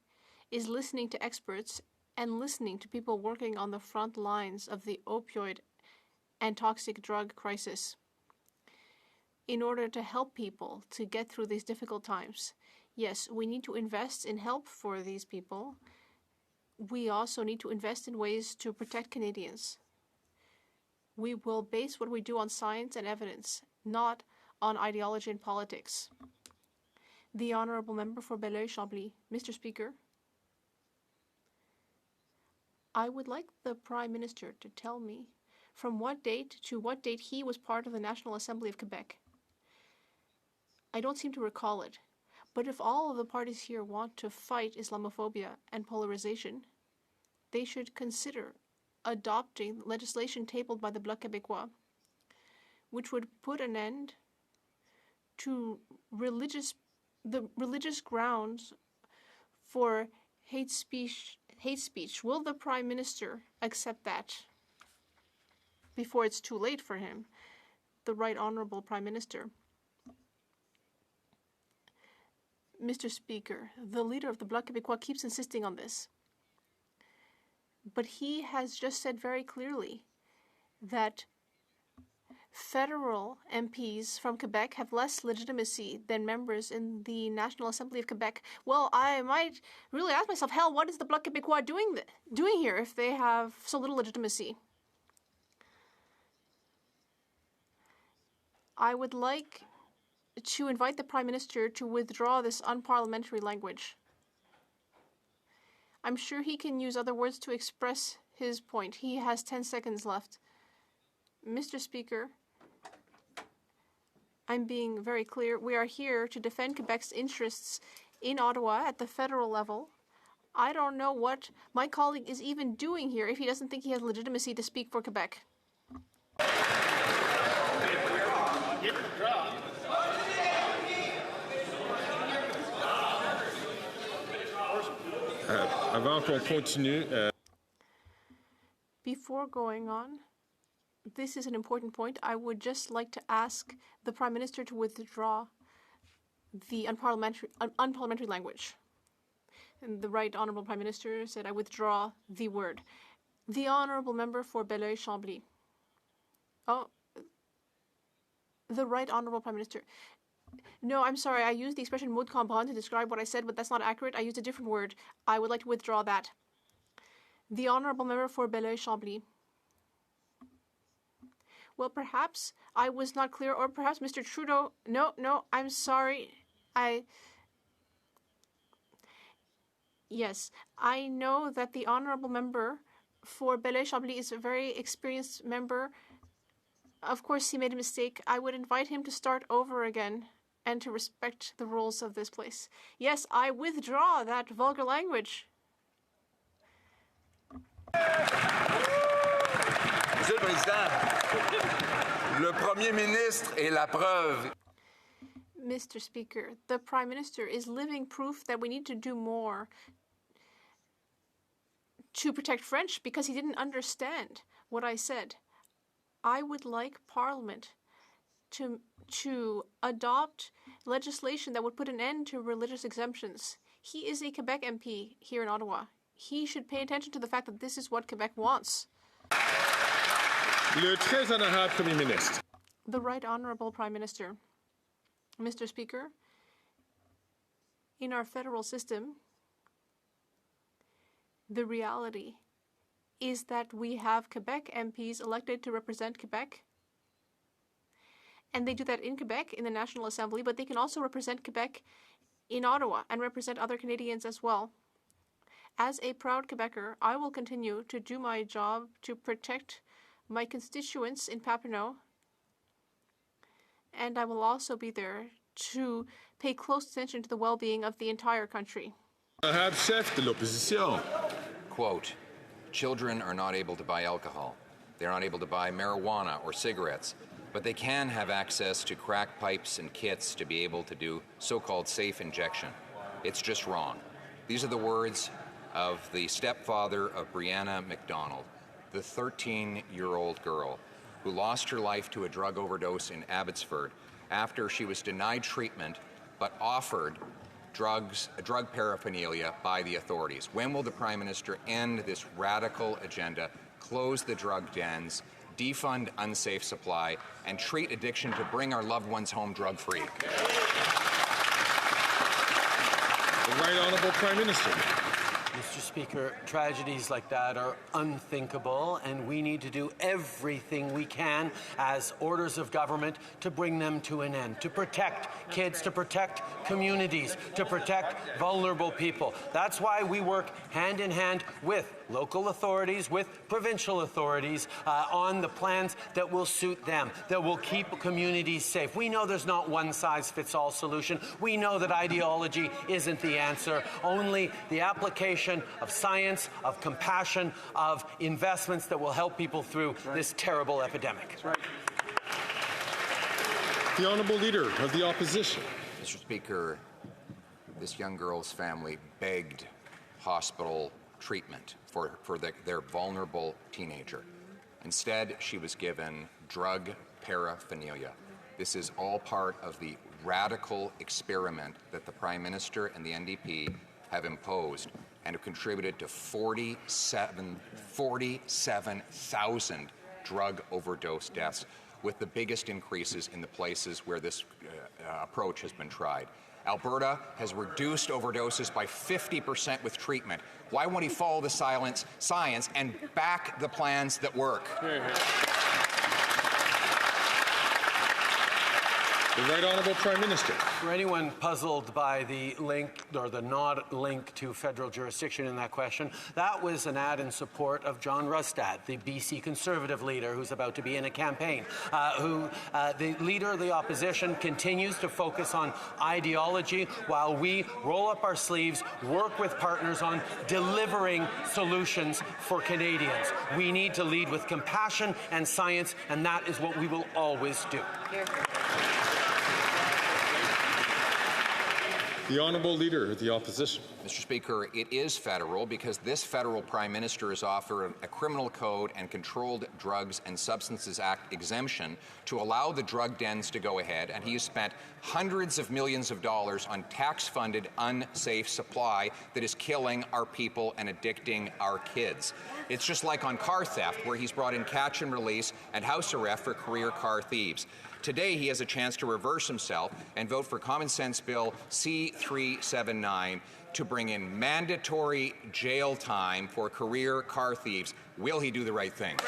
is listening to experts and listening to people working on the front lines of the opioid and toxic drug crisis in order to help people to get through these difficult times. Yes, we need to invest in help for these people. We also need to invest in ways to protect Canadians. We will base what we do on science and evidence, not on ideology and politics. The Honourable Member for Belleuil-Chambly. Mr. Speaker, I would like the Prime Minister to tell me from what date to what date he was part of the National Assembly of Quebec. I don't seem to recall it, but if all of the parties here want to fight Islamophobia and polarization, they should consider adopting legislation tabled by the Bloc Québécois, which would put an end to the religious grounds for hate speech. Will the Prime Minister accept that before it's too late for him? The Right Honourable Prime Minister. Mr. Speaker, the leader of the Bloc Québécois keeps insisting on this. But he has just said very clearly that federal MPs from Quebec have less legitimacy than members in the National Assembly of Quebec. Well, I might really ask myself, hell, what is the Bloc Québécois doing here if they have so little legitimacy? I would like to invite the Prime Minister to withdraw this unparliamentary language. I'm sure he can use other words to express his point. He has 10 seconds left. Mr. Speaker, I'm being very clear. We are here to defend Quebec's interests in Ottawa at the federal level. I don't know what my colleague is even doing here if he doesn't think he has legitimacy to speak for Quebec. Avant qu'on continue, Before going on, this is an important point. I would just like to ask the Prime Minister to withdraw the unparliamentary language. And the Right Honourable Prime Minister said, I withdraw the word. The Honourable Member for Belleuil-Chambly. Oh, the Right Honourable Prime Minister. No, I'm sorry. I used the expression mot de campagne to describe what I said, but that's not accurate. I used a different word. I would like to withdraw that. The Honourable Member for Belleuil-Chambly. Well, perhaps I was not clear, or perhaps Mr. Trudeau... No, I'm sorry. Yes, I know that the Honourable Member for Belleuil-Chambly is a very experienced member. Of course, he made a mistake. I would invite him to start over again and to respect the rules of this place. Yes, I withdraw that vulgar language. Monsieur le Président, le Premier ministre est la preuve. Mr. Speaker, the Prime Minister is living proof that we need to do more to protect French because he didn't understand what I said. I would like Parliament to adopt legislation that would put an end to religious exemptions. He is a Quebec MP here in Ottawa. He should pay attention to the fact that this is what Quebec wants. Le très honorable Premier ministre. The Right Honourable Prime Minister. Mr. Speaker, in our federal system, the reality is that we have Quebec MPs elected to represent Quebec. And they do that in Quebec, in the National Assembly, but they can also represent Quebec in Ottawa and represent other Canadians as well. As a proud Quebecer, I will continue to do my job to protect my constituents in Papineau, and I will also be there to pay close attention to the well-being of the entire country. Honorable chef de l'opposition. Quote, children are not able to buy alcohol. They're not able to buy marijuana or cigarettes, but they can have access to crack pipes and kits to be able to do so-called safe injection. It's just wrong. These are the words of the stepfather of Brianna McDonald, the 13-year-old girl who lost her life to a drug overdose in Abbotsford after she was denied treatment but offered drug paraphernalia by the authorities. When will the Prime Minister end this radical agenda, close the drug dens, defund unsafe supply, and treat addiction to bring our loved ones home drug-free? The Right Honourable Prime Minister. Mr. Speaker, tragedies like that are unthinkable, and we need to do everything we can as orders of government to bring them to an end, to protect kids, to protect communities, to protect vulnerable people. That's why we work hand in hand with local authorities, with provincial authorities on the plans that will suit them, that will keep communities safe. We know there's not one-size-fits-all solution. We know that ideology isn't the answer. Only the application of science, of compassion, of investments that will help people through this terrible epidemic. The Honourable Leader of the Opposition. Mr. Speaker, this young girl's family begged hospital treatment for their vulnerable teenager. Instead, she was given drug paraphernalia. This is all part of the radical experiment that the Prime Minister and the NDP have imposed and have contributed to 47,000 drug overdose deaths, with the biggest increases in the places where this approach has been tried. Alberta has reduced overdoses by 50% with treatment. Why won't he follow the science and back the plans that work? The Right Honourable Prime Minister. For anyone puzzled by the link or the not link to federal jurisdiction in that question, that was an ad in support of John Rustad, the BC Conservative leader who's about to be in a campaign, the leader of the opposition continues to focus on ideology while we roll up our sleeves, work with partners on delivering solutions for Canadians. We need to lead with compassion and science, and that is what we will always do. The Honourable Leader of the Opposition. Mr. Speaker, it is federal because this federal Prime Minister has offered a criminal code and Controlled Drugs and Substances Act exemption to allow the drug dens to go ahead, and he has spent hundreds of millions of dollars on tax-funded unsafe supply that is killing our people and addicting our kids. It's just like on car theft, where he's brought in catch and release and house arrest for career car thieves. Today, he has a chance to reverse himself and vote for Common Sense Bill C-379 to bring in mandatory jail time for career car thieves. Will he do the right thing? The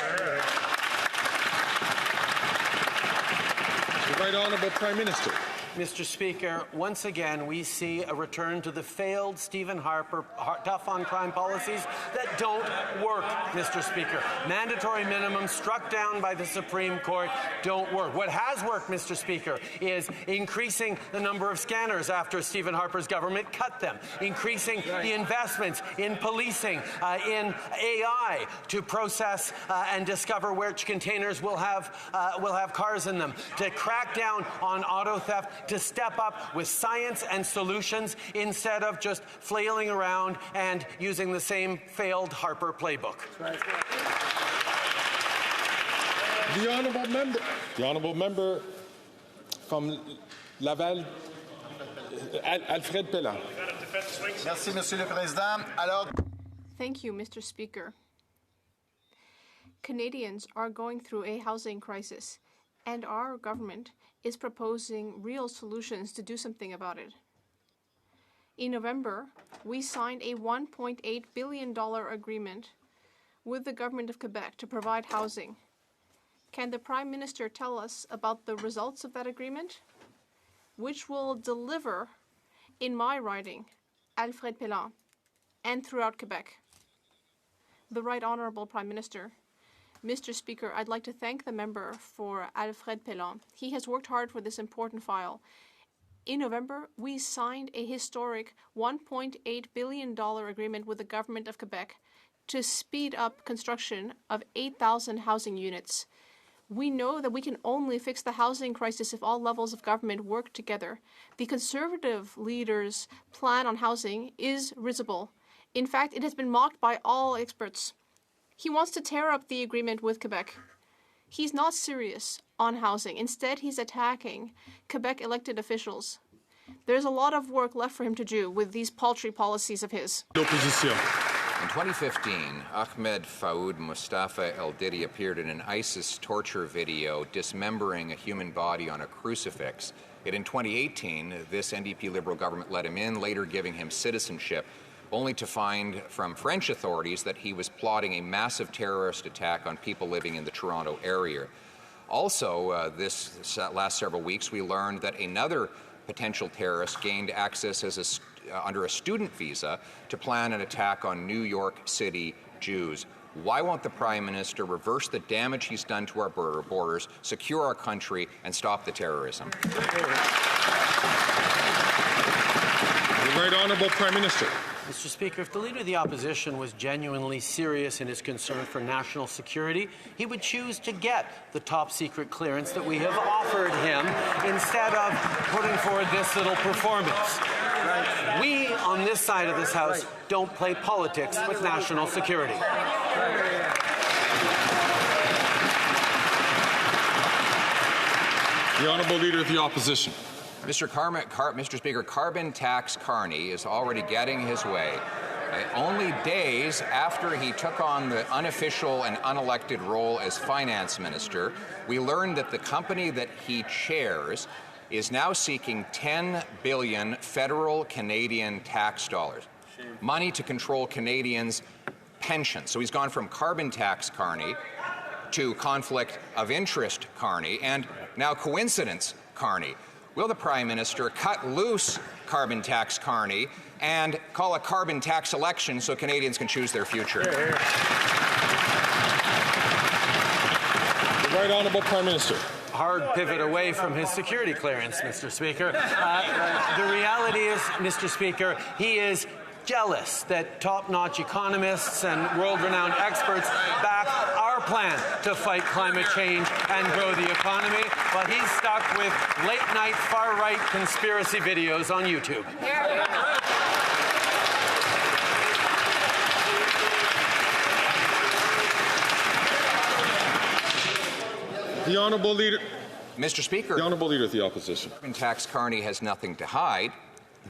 Right Honourable Prime Minister. Mr. Speaker, once again, we see a return to the failed Stephen Harper tough-on-crime policies that don't work, Mr. Speaker. Mandatory minimums struck down by the Supreme Court don't work. What has worked, Mr. Speaker, is increasing the number of scanners after Stephen Harper's government cut them, increasing the investments in policing, in AI to process and discover which containers will have cars in them, to crack down on auto theft, to step up with science and solutions instead of just flailing around and using the same failed Harper playbook. The honourable member from Laval, Alfred Pellan. Merci, Monsieur le Président. Alors... Thank you, Mr. Speaker. Canadians are going through a housing crisis, and our government is proposing real solutions to do something about it. In November, we signed a $1.8 billion agreement with the government of Quebec to provide housing. Can the Prime Minister tell us about the results of that agreement, which will deliver in my riding, Alfred Pellan, and throughout Quebec? The Right Honourable Prime Minister. Mr. Speaker, I'd like to thank the member for Alfred Pellan. He has worked hard for this important file. In November, we signed a historic $1.8 billion agreement with the government of Quebec to speed up construction of 8,000 housing units. We know that we can only fix the housing crisis if all levels of government work together. The Conservative leader's plan on housing is risible. In fact, it has been mocked by all experts. He wants to tear up the agreement with Quebec. He's not serious on housing. Instead, he's attacking Quebec elected officials. There's a lot of work left for him to do with these paltry policies of his. L'opposition. In 2015, Ahmed Faoud Mustafa El-Didi appeared in an ISIS torture video dismembering a human body on a crucifix. Yet in 2018, this NDP Liberal government let him in, later giving him citizenship, only to find from French authorities that he was plotting a massive terrorist attack on people living in the Toronto area. Also, this last several weeks, we learned that another potential terrorist gained access as under a student visa to plan an attack on New York City Jews. Why won't the Prime Minister reverse the damage he's done to our borders, secure our country, and stop the terrorism? The Right Honourable Prime Minister. Mr. Speaker, if the Leader of the Opposition was genuinely serious in his concern for national security, he would choose to get the top-secret clearance that we have offered him instead of putting forward this little performance. We, on this side of this House, don't play politics with national security. The Honourable Leader of the Opposition. Mr. Speaker, Carbon Tax Carney is already getting his way. Only days after he took on the unofficial and unelected role as finance minister, we learned that the company that he chairs is now seeking $10 billion federal Canadian tax dollars, money to control Canadians' pensions. So he's gone from Carbon Tax Carney to Conflict of Interest Carney, and now Coincidence Carney. Will the Prime Minister cut loose Carbon Tax Carney and call a carbon tax election so Canadians can choose their future? The Right Honourable Prime Minister. Hard pivot away from his security clearance, Mr. Speaker. The reality is, Mr. Speaker, he is jealous that top-notch economists and world-renowned experts back our plan to fight climate change and grow the economy, but he's stuck with late-night far-right conspiracy videos on YouTube. The Honourable Leader. Mr. Speaker, the Honourable Leader of the Opposition. Carbon Tax Carney has nothing to hide.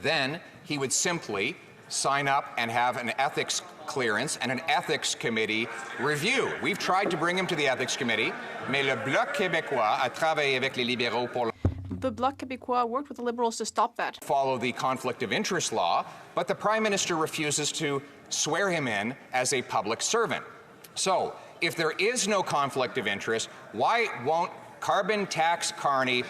Then he would simply sign up and have an ethics clearance and an ethics committee review. We've tried to bring him to the ethics committee, mais le Bloc québécois a travaillé avec les libéraux pour the Bloc québécois worked with the Liberals to stop that. Follow the conflict of interest law, but the Prime Minister refuses to swear him in as a public servant. So, if there is no conflict of interest, why won't Carbon Tax Carney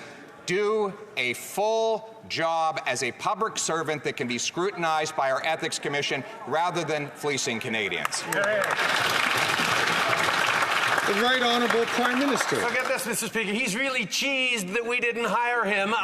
do a full job as a public servant that can be scrutinized by our Ethics Commission rather than fleecing Canadians. The Right Honourable Prime Minister. So get this, Mr. Speaker. He's really cheesed that we didn't hire him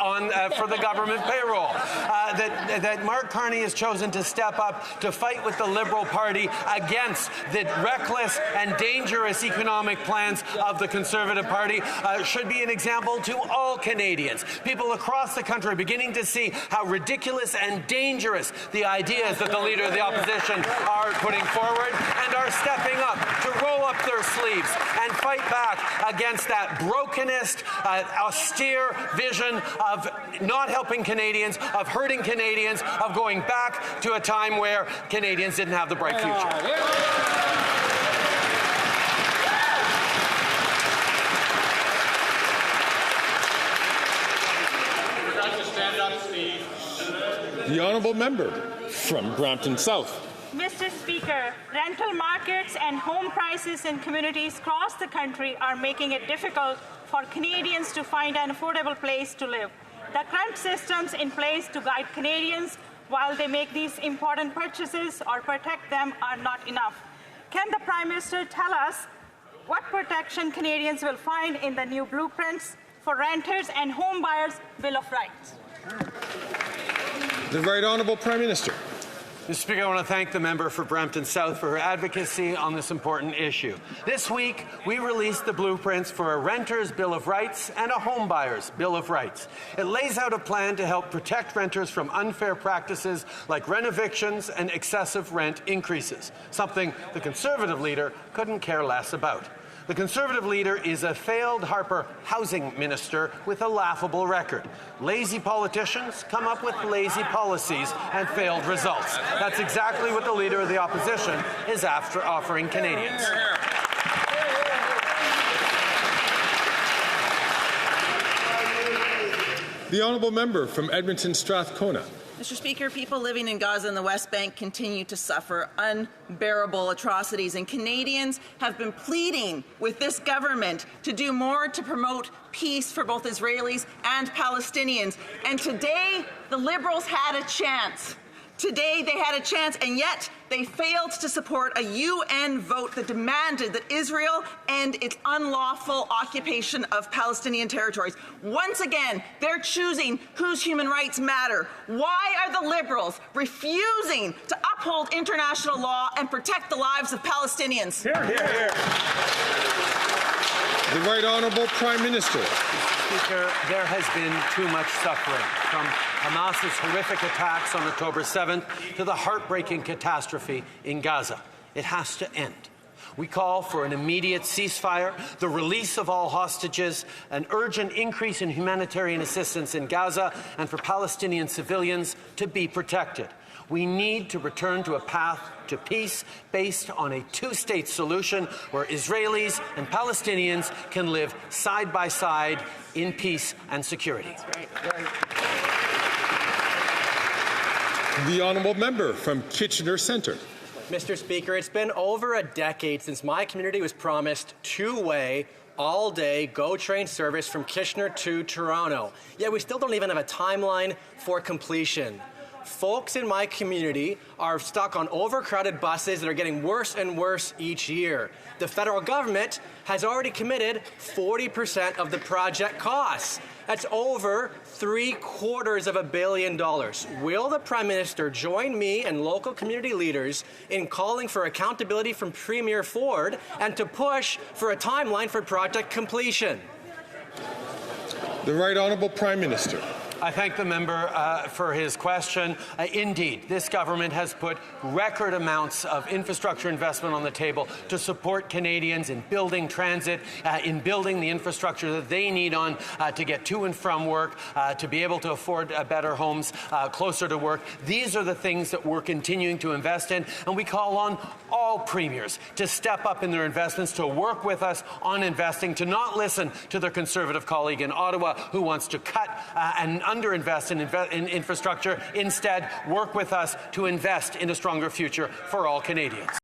for the government payroll. That Mark Carney has chosen to step up to fight with the Liberal Party against the reckless and dangerous economic plans of the Conservative Party should be an example to all Canadians. People across the country are beginning to see how ridiculous and dangerous the ideas that the Leader of the Opposition are putting forward and are stepping up to roll up their sleeves and fight back against that brokenest, austere vision of not helping Canadians, of hurting Canadians, of going back to a time where Canadians didn't have the bright future. The Honourable Member from Brampton South. Mr. Speaker, rental markets and home prices in communities across the country are making it difficult for Canadians to find an affordable place to live. The current systems in place to guide Canadians while they make these important purchases or protect them are not enough. Can the Prime Minister tell us what protection Canadians will find in the new blueprints for renters and home buyers' Bill of Rights? The Right Honourable Prime Minister. Mr. Speaker, I want to thank the member for Brampton South for her advocacy on this important issue. This week, we released the blueprints for a renter's Bill of Rights and a home buyer's Bill of Rights. It lays out a plan to help protect renters from unfair practices like rent evictions and excessive rent increases, something the Conservative leader couldn't care less about. The Conservative leader is a failed Harper housing minister with a laughable record. Lazy politicians come up with lazy policies and failed results. That's exactly what the Leader of the Opposition is after offering Canadians. The Honourable Member from Edmonton Strathcona. Mr. Speaker, people living in Gaza and the West Bank continue to suffer unbearable atrocities, and Canadians have been pleading with this government to do more to promote peace for both Israelis and Palestinians. And today, the Liberals had a chance. Today, they had a chance, and yet they failed to support a UN vote that demanded that Israel end its unlawful occupation of Palestinian territories. Once again, they're choosing whose human rights matter. Why are the Liberals refusing to uphold international law and protect the lives of Palestinians? Hear, hear, hear. The Right Honourable Prime Minister. Speaker, there has been too much suffering, from Hamas's horrific attacks on October 7th to the heartbreaking catastrophe in Gaza. It has to end. We call for an immediate ceasefire, the release of all hostages, an urgent increase in humanitarian assistance in Gaza, and for Palestinian civilians to be protected. We need to return to a path to peace based on a two-state solution where Israelis and Palestinians can live side by side in peace and security. The Honourable Member from Kitchener Centre. Mr. Speaker, it's been over a decade since my community was promised two-way, all-day GO train service from Kitchener to Toronto. Yet we still don't even have a timeline for completion. Folks in my community are stuck on overcrowded buses that are getting worse and worse each year. The federal government has already committed 40% of the project costs. That's over $750 million. Will the Prime Minister join me and local community leaders in calling for accountability from Premier Ford and to push for a timeline for project completion? The Right Honourable Prime Minister. I thank the member for his question. Indeed, this government has put record amounts of infrastructure investment on the table to support Canadians in building transit, in building the infrastructure that they need on to get to and from work, to be able to afford better homes closer to work. These are the things that we're continuing to invest in, and we call on all premiers to step up in their investments, to work with us on investing, to not listen to their Conservative colleague in Ottawa who wants to cut and underinvest in infrastructure. Instead, work with us to invest in a stronger future for all Canadians.